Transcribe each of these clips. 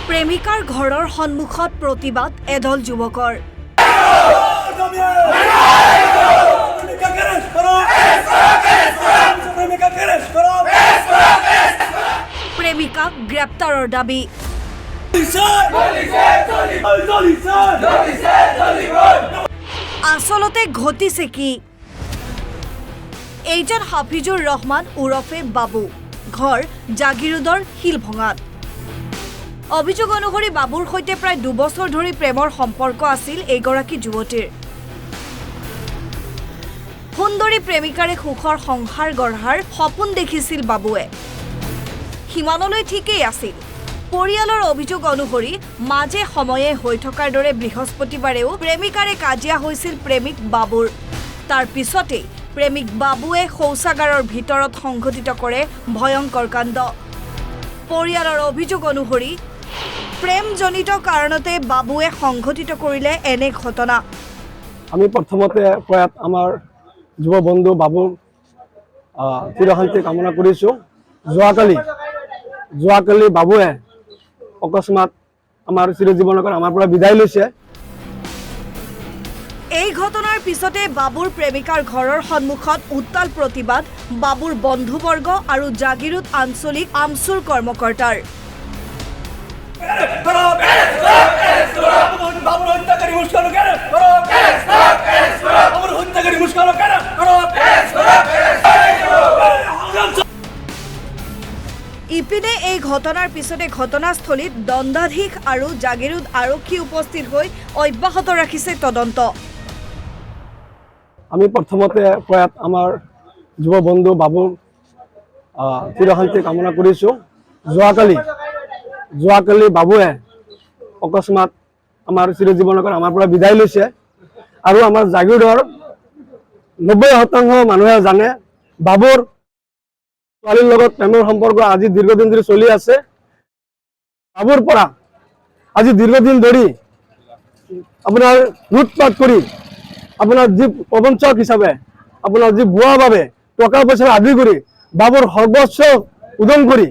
প্ৰেমিকাৰ ঘৰৰ সন্মুখত প্ৰতিবাদ এদল যুৱকৰ। প্ৰেমিকাক গ্ৰেপ্তাৰৰ দাবী। আচলতে ঘটিছে কি? এইজন হাফিজুৰ ৰহমান ওৰফে বাবু, ঘৰ জাগিৰোডৰ শিলভঙাত। অভিযোগ অনুসৰি বাবুৰ সৈতে প্ৰায় 2 বছৰ ধৰি প্ৰেমৰ সম্পৰ্ক আছিল এইগৰাকী যুৱতীৰ। সুন্দৰী প্ৰেমিকাৰে সুখৰ সংসাৰ গঢ়াৰ সপোন দেখিছিল বাবুৱে। সিমানলৈ ঠিকেই আছিল। পৰিয়ালৰ অভিযোগ অনুসৰি মাজে সময়ে হৈ থকাৰ দৰে বৃহস্পতিবাৰেও প্ৰেমিকাৰে কাজিয়া হৈছিল প্ৰেমিক বাবুৰ। তাৰ পিছতেই প্ৰেমিক বাবুৱে শৌচাগাৰৰ ভিতৰত সংঘটিত কৰে ভয়ংকৰ কাণ্ড। পৰিয়ালৰ অভিযোগ অনুসৰি প্ৰেমজনিত কাৰণতে বাবুৱে সংঘটিত কৰিলে এনে ঘটনা। আমি প্ৰথমতে প্ৰয়াত আমাৰ যুৱ বন্ধু বাবুৰ চিৰশান্তি কামনা কৰিছোঁ। যোৱাকালি বাবুৱে অকস্মাত আমাৰ চিৰজীৱনক আমাৰ পৰা বিদায় লৈছে। এই ঘটনাৰ পিছতে বাবুৰ প্ৰেমিকাৰ ঘৰৰ সন্মুখত উত্তাল প্ৰতিবাদ বাবুৰ বন্ধুবৰ্গ আৰু জাগিৰোড আঞ্চলিক আমচুৰ কৰ্মকৰ্তাৰ। ইপিনে এই ঘটনাৰ পিছতে ঘটনাস্থলীত দণ্ডাধীশ আৰু জাগিৰোড আৰক্ষী উপস্থিত হৈ অব্যাহত ৰাখিছে তদন্ত। আমি প্ৰথমতে প্ৰয়াত আমাৰ যুৱ বন্ধু বাবুৰ চিৰশান্তি কামনা কৰিছোঁ। যোৱাকালি বাবুৱে অকস্মাত আমাৰ চিৰজীৱনক আমাৰ পৰা বিদায় লৈছে। আৰু আমাৰ জাগিৰোডৰ 90% মানুহে জানে বাবুৰ ছোৱালীৰ লগত প্ৰেমৰ সম্পৰ্ক আজি দীৰ্ঘদিন ধৰি চলি আছে। বাবুৰ পৰা আজি দীৰ্ঘদিন ধৰি আপোনাৰ লুটপাট কৰি আপোনাৰ যি প্ৰবঞ্চক হিচাপে আপোনাৰ যি ভুৱাভাৱে টকা পইচা আদি কৰি বাবুৰ সৰ্বস্ব উদং কৰি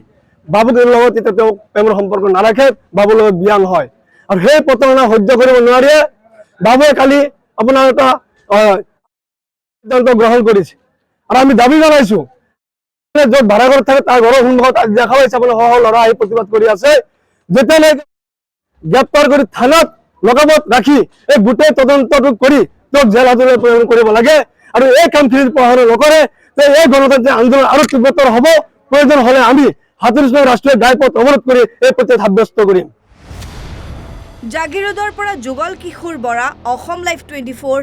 বাবুক লগত এতিয়া তেওঁ প্ৰেমৰ সম্পৰ্ক নাৰাখে, বাবুৰ লগত বিয়া নহয়। আৰু সেই প্ৰতাৰণা সহ্য কৰিব নোৱাৰিয়ে বাবুৱে কালি আপোনাৰ এটা সিদ্ধান্ত গ্ৰহণ কৰিছে। আৰু আমি দাবী জনাইছোঁ য'ত ভাড়াঘৰত থাকে তাৰ ঘৰৰ সন্মুখত আজি দেখা পাইছে আপোনাৰ সহ ল'ৰা আহি প্ৰতিবাদ কৰি আছে। যেতিয়ালৈকে গ্ৰেপ্তাৰ কৰি থানাত লগাবত ৰাখি এই গোটেই তদন্তটো কৰি তেওঁক জেল হাজতলৈ প্ৰেৰণ কৰিব লাগে। আৰু এই কামখিনি প্ৰসাৰ নকৰে এই গণতান্ত্ৰিক আন্দোলন আৰু তীব্ৰতৰ হ'ব। প্ৰয়োজন হ'লে আমি হাতীৰঝিলৰ ৰাষ্ট্ৰীয় ঘাইপথ অৱৰোধ কৰি এই প্ৰতিবাদ সাব্যস্ত কৰিম। জাগিৰোডৰ পৰা যুগল কিশোৰ বৰা, অসম লাইভ 24।